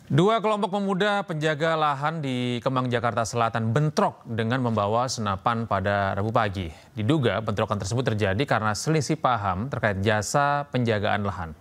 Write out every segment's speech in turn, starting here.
Dua kelompok pemuda penjaga lahan di Kemang, Jakarta Selatan bentrok dengan membawa senapan pada Rabu pagi. Diduga bentrokan tersebut terjadi karena selisih paham terkait jasa penjagaan lahan.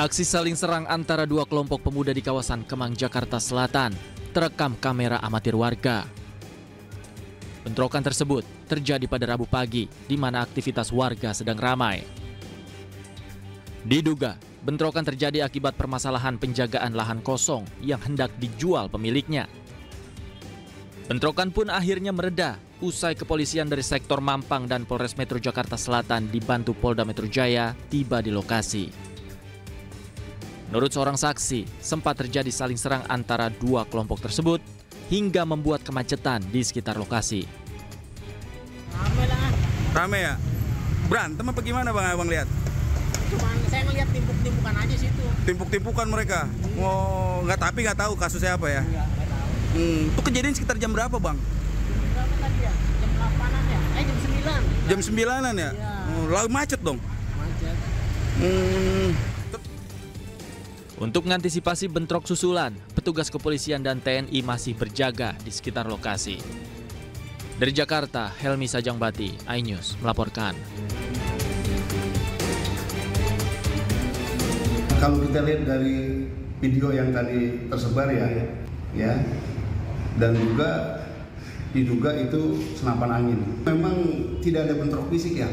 Aksi saling serang antara dua kelompok pemuda di kawasan Kemang, Jakarta Selatan terekam kamera amatir warga. Bentrokan tersebut terjadi pada Rabu pagi di mana aktivitas warga sedang ramai. Diduga bentrokan terjadi akibat permasalahan penjagaan lahan kosong yang hendak dijual pemiliknya. Bentrokan pun akhirnya mereda usai kepolisian dari sektor Mampang dan Polres Metro Jakarta Selatan dibantu Polda Metro Jaya tiba di lokasi. Menurut seorang saksi, sempat terjadi saling serang antara dua kelompok tersebut hingga membuat kemacetan di sekitar lokasi. Rame lah. Rame ya? Berantem apa gimana bang abang lihat? Cuman saya ngeliat timpuk-timpukan aja situ. Timpuk-timpukan mereka? Oh, nggak tahu kasusnya apa ya? Nggak tahu. Itu kejadian sekitar jam berapa bang? Berapa tadi ya? Jam 8-an ya? Jam 9. Jam 9-an ya? Iya. Oh, lalu macet dong? Macet. Untuk mengantisipasi bentrok susulan, petugas kepolisian dan TNI masih berjaga di sekitar lokasi. Dari Jakarta, Helmi Sajangbati, iNews melaporkan. Kalau kita lihat dari video yang tadi tersebar ya, dan juga diduga itu senapan angin. Memang tidak ada bentrok fisik ya,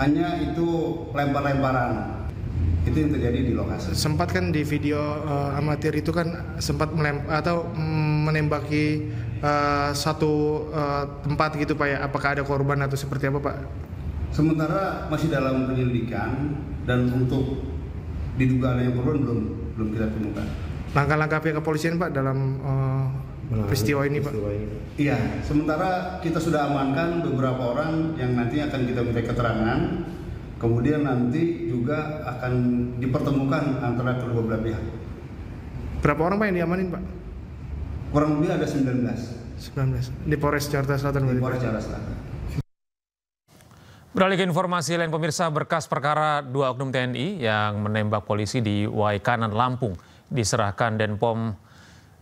hanya itu lempar-lemparan. Itu yang terjadi di lokasi. Sempat kan di video amatir itu kan sempat menembaki satu tempat gitu Pak ya. Apakah ada korban atau seperti apa Pak? Sementara masih dalam penyelidikan dan untuk diduga adanya korban belum kita temukan. Langkah-langkah pihak kepolisian Pak dalam peristiwa ini Pak? Iya, sementara kita sudah amankan beberapa orang yang nanti akan kita minta keterangan. Kemudian nanti juga akan dipertemukan antara kedua belah pihak. Berapa orang Pak yang diamanin Pak? Kurang lebih ada 19. Di Polres Jakarta Selatan. Di Polres Jakarta Selatan. Beralih ke informasi lain pemirsa, berkas perkara 2 oknum TNI yang menembak polisi di Waikanan, Lampung diserahkan Denpom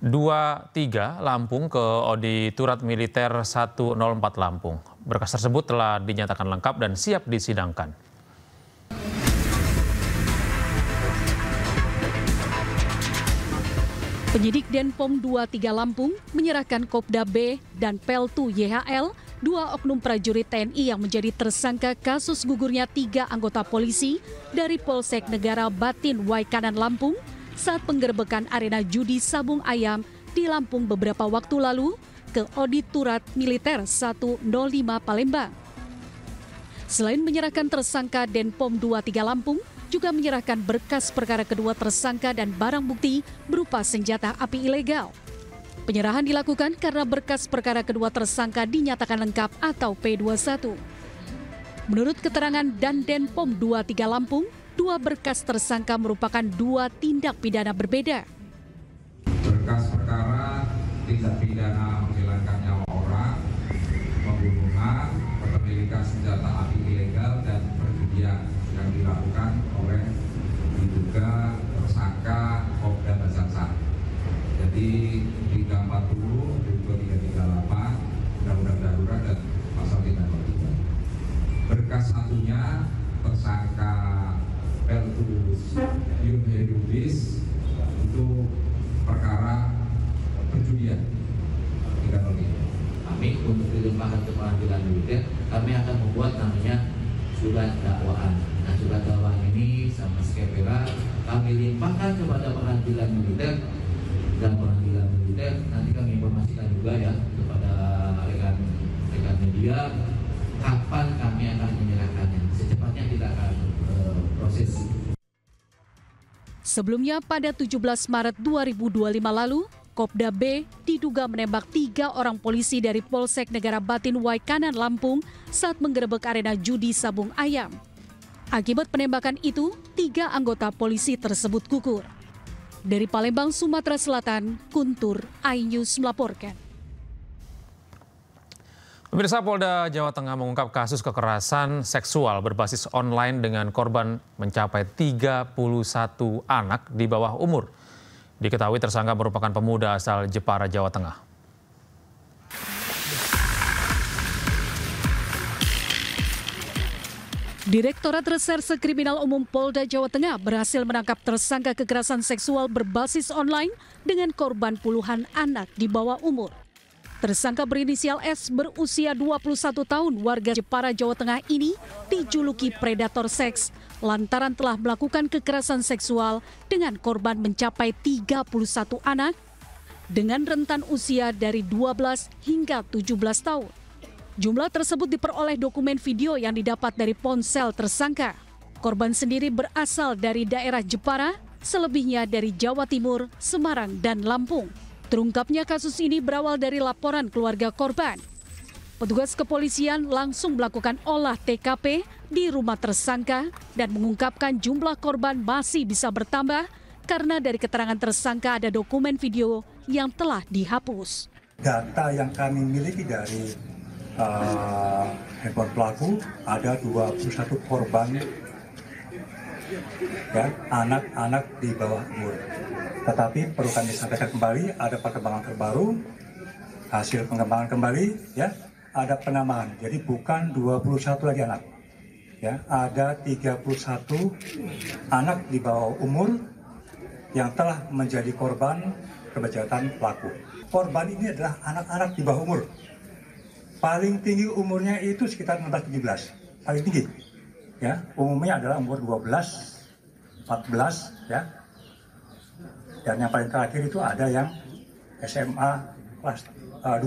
23 Lampung ke Auditorat Militer 104 Lampung. Berkas tersebut telah dinyatakan lengkap dan siap disidangkan. Penyidik Denpom 23 Lampung menyerahkan Kopda B dan Peltu YHL, 2 oknum prajurit TNI yang menjadi tersangka kasus gugurnya 3 anggota polisi dari Polsek Negara Batin Waikanan, Lampung saat penggerbekan arena judi sabung ayam di Lampung beberapa waktu lalu ke Auditorat Militer 105 Palembang. Selain menyerahkan tersangka, Denpom 23 Lampung juga menyerahkan berkas perkara kedua tersangka dan barang bukti berupa senjata api ilegal. Penyerahan dilakukan karena berkas perkara kedua tersangka dinyatakan lengkap atau P21. Menurut keterangan dan Denpom 23 Lampung, 2 berkas tersangka merupakan 2 tindak pidana berbeda. Berkas perkara tindak pidana menghilangkan nyawa orang, pembunuhan, kepemilikan senjata api ilegal dan perjudian yang dilakukan oleh diduga tersangka Kopda Basarsan. Jadi 340, 2338, Undang-Undang Darurat dan Pasal 323. Berkas satunya tersangka Peltus Yunhedudis untuk perkara perjudian 303. Kami untuk dilimpahkan ke pengadilan militer, kami akan membuat namanya surat dakwaan. Nah, surat dakwaan ini sama skepera kami limpahkan kepada pengadilan militer, dan pengadilan militer nanti kami informasikan juga ya kepada rekan media kapan kami akan menyerahkannya. Secepatnya kita akan Sebelumnya pada 17 Maret 2025 lalu, Kopda B diduga menembak 3 orang polisi dari Polsek Negara Batin Waikanan, Lampung saat menggerebek arena judi sabung ayam. Akibat penembakan itu, 3 anggota polisi tersebut gugur. Dari Palembang, Sumatera Selatan, Kuntur, iNews melaporkan. Pemirsa, Polda Jawa Tengah mengungkap kasus kekerasan seksual berbasis online dengan korban mencapai 31 anak di bawah umur. Diketahui tersangka merupakan pemuda asal Jepara, Jawa Tengah. Direktorat Reserse Kriminal Umum Polda Jawa Tengah berhasil menangkap tersangka kekerasan seksual berbasis online dengan korban puluhan anak di bawah umur. Tersangka berinisial S berusia 21 tahun warga Jepara, Jawa Tengah ini dijuluki predator seks lantaran telah melakukan kekerasan seksual dengan korban mencapai 31 anak dengan rentan usia dari 12 hingga 17 tahun. Jumlah tersebut diperoleh dokumen video yang didapat dari ponsel tersangka. Korban sendiri berasal dari daerah Jepara, selebihnya dari Jawa Timur, Semarang, dan Lampung. Terungkapnya kasus ini berawal dari laporan keluarga korban. Petugas kepolisian langsung melakukan olah TKP di rumah tersangka dan mengungkapkan jumlah korban masih bisa bertambah karena dari keterangan tersangka ada dokumen video yang telah dihapus. Data yang kami miliki dari handphone pelaku ada 21 korban, ya, anak-anak di bawah umur. Tetapi perlu kami sampaikan kembali, ada perkembangan terbaru, hasil pengembangan kembali, ya, ada penambahan. Jadi bukan 21 lagi anak, ya, ada 31 anak di bawah umur yang telah menjadi korban kejahatan pelaku. Korban ini adalah anak-anak di bawah umur. Paling tinggi umurnya itu sekitar 16-17, paling tinggi. Ya, umumnya adalah umur 12, 14, ya. Dan yang paling terakhir itu ada yang SMA kelas 2.